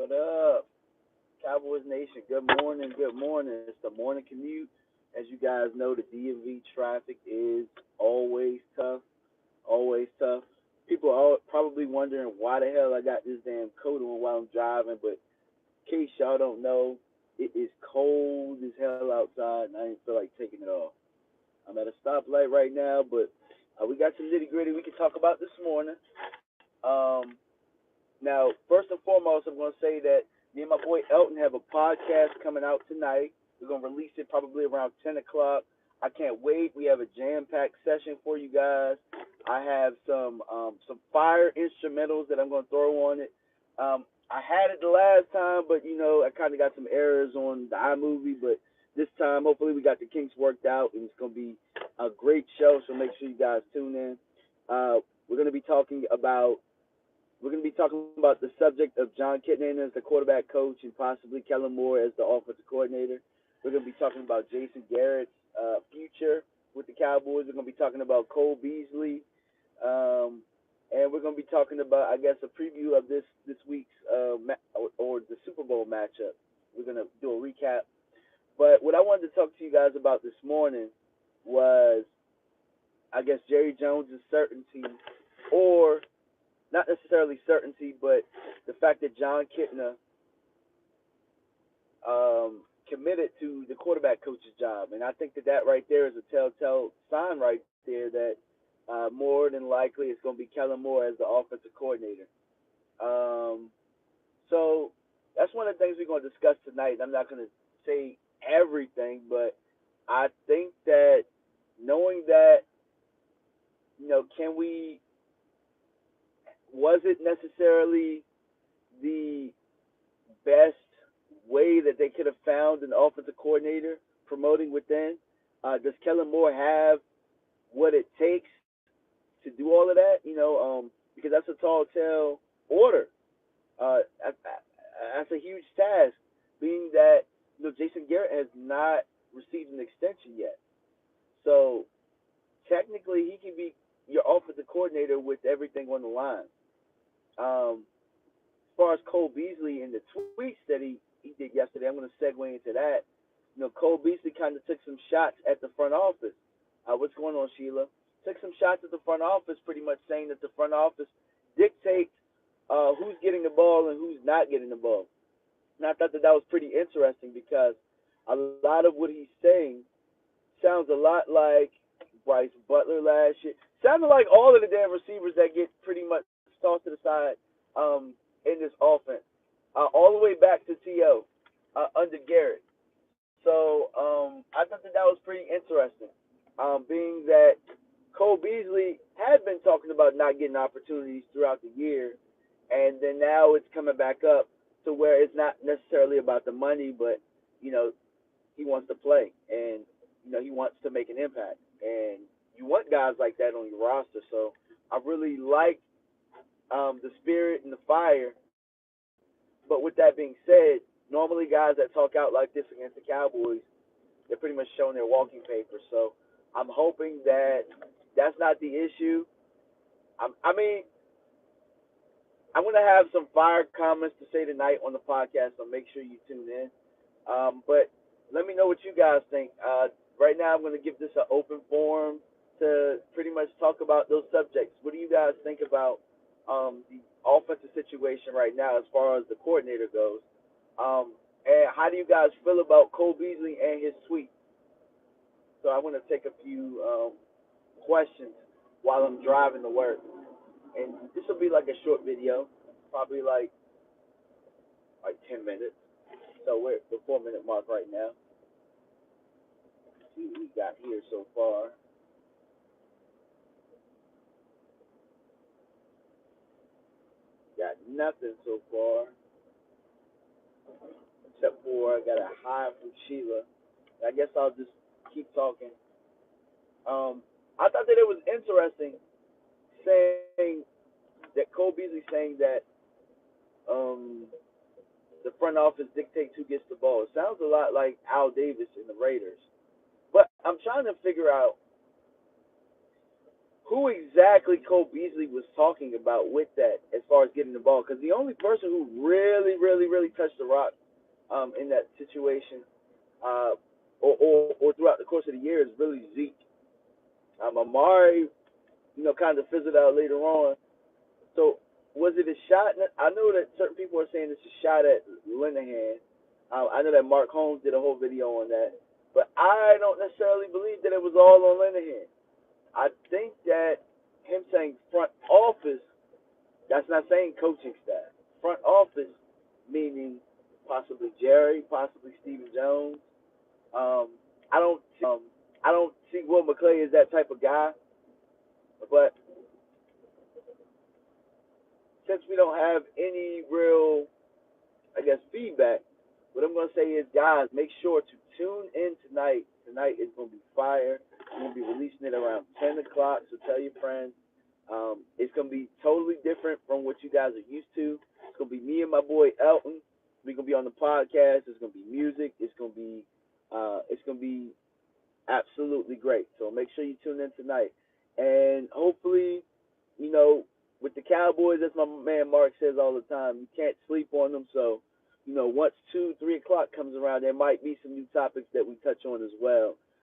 What up, Cowboys Nation? Good morning, good morning. It's the morning commute. As you guys know, the DMV traffic is always tough, always tough. People are probably wondering why the hell I got this damn coat on while I'm driving, but in case y'all don't know, it is cold as hell outside, and I didn't feel like taking it off. I'm at a stoplight right now, but we got some nitty gritty we can talk about this morning. Um, Now, first and foremost, I'm going to say that me and my boy Elton have a podcast coming out tonight. We're going to release it probably around 10 o'clock. I can't wait. We have a jam-packed session for you guys. I have some fire instrumentals that I'm going to throw on it. I had it the last time, but, I kind of got some errors on the iMovie. But this time, hopefully, we got the kinks worked out, and it's going to be a great show, so make sure you guys tune in. We're going to be talking about the subject of John Kitna as the quarterback coach and possibly Kellen Moore as the offensive coordinator. We're going to be talking about Jason Garrett's future with the Cowboys. We're going to be talking about Cole Beasley, and we're going to be talking about, I guess, a preview of this week's or the Super Bowl matchup. We're going to do a recap. But what I wanted to talk to you guys about this morning was, I guess, Jerry Jones' certainty, or not necessarily certainty, but the fact that John Kitna committed to the quarterback coach's job. And I think that right there is a telltale sign right there that more than likely it's going to be Kellen Moore as the offensive coordinator. So that's one of the things we're going to discuss tonight. I'm not going to say everything, but I think that knowing that, was it necessarily the best way that they could have found an offensive coordinator promoting within? Does Kellen Moore have what it takes to do all of that? Because that's a tall tale order. That's a huge task, being that Jason Garrett has not received an extension yet. So technically, he can be your offensive coordinator with everything on the line. As far as Cole Beasley and the tweets that he did yesterday, I'm going to segue into that. Cole Beasley kind of took some shots at the front office. What's going on, Sheila? Took some shots at the front office, pretty much saying that the front office dictates who's getting the ball and who's not getting the ball. And I thought that was pretty interesting because a lot of what he's saying sounds a lot like Bryce Butler last year. Sounded like all of the damn receivers that get pretty much tossed to the side in this offense, all the way back to T.O. Under Garrett. So I thought that was pretty interesting, being that Cole Beasley had been talking about not getting opportunities throughout the year, and then now it's coming back up to where it's not necessarily about the money, but he wants to play, and he wants to make an impact, and you want guys like that on your roster. So I really like the spirit and the fire. But with that being said, normally guys that talk out like this against the Cowboys, they're pretty much showing their walking papers. So I'm hoping that that's not the issue. I mean, I'm going to have some fire comments to say tonight on the podcast, so make sure you tune in. But let me know what you guys think. Right now I'm going to give this an open forum to pretty much talk about those subjects. What do you guys think about the offensive situation right now as far as the coordinator goes? And how do you guys feel about Cole Beasley and his tweet? So I want to take a few questions while I'm driving to work. And this will be like a short video, probably like 10 minutes. So we're at the 4-minute mark right now. Let's see what we got here so far. Got nothing so far, except for I got a hi from Sheila. I guess I'll just keep talking. I thought that it was interesting saying that Cole Beasley saying that the front office dictates who gets the ball. It sounds a lot like Al Davis in the Raiders. But I'm trying to figure out who exactly Cole Beasley was talking about with that as far as getting the ball. Because the only person who really, really, really touched the rock in that situation uh, or throughout the course of the year is really Zeke. Amari, kind of fizzled out later on. So was it a shot? I know that certain people are saying it's a shot at Linehan. I know that Mark Holmes did a whole video on that, but I don't necessarily believe that it was all on Linehan. I think that him saying front office, that's not saying coaching staff. Front office meaning possibly Jerry, possibly Stephen Jones. Um, I don't see Will McClay as that type of guy, but since we don't have any real, I guess, feedback, what I'm going to say is, guys, make sure to tune in tonight. Tonight is going to be fire. I'm going to be releasing it around 10 o'clock, so tell your friends. It's going to be totally different from what you guys are used to. It's going to be me and my boy Elton. We're going to be on the podcast. It's going to be music. It's going to be absolutely great. So make sure you tune in tonight. And hopefully, you know, with the Cowboys, as my man Mark says all the time, you can't sleep on them. So, once 2, 3 o'clock comes around, there might be some new topics that we touch on as well.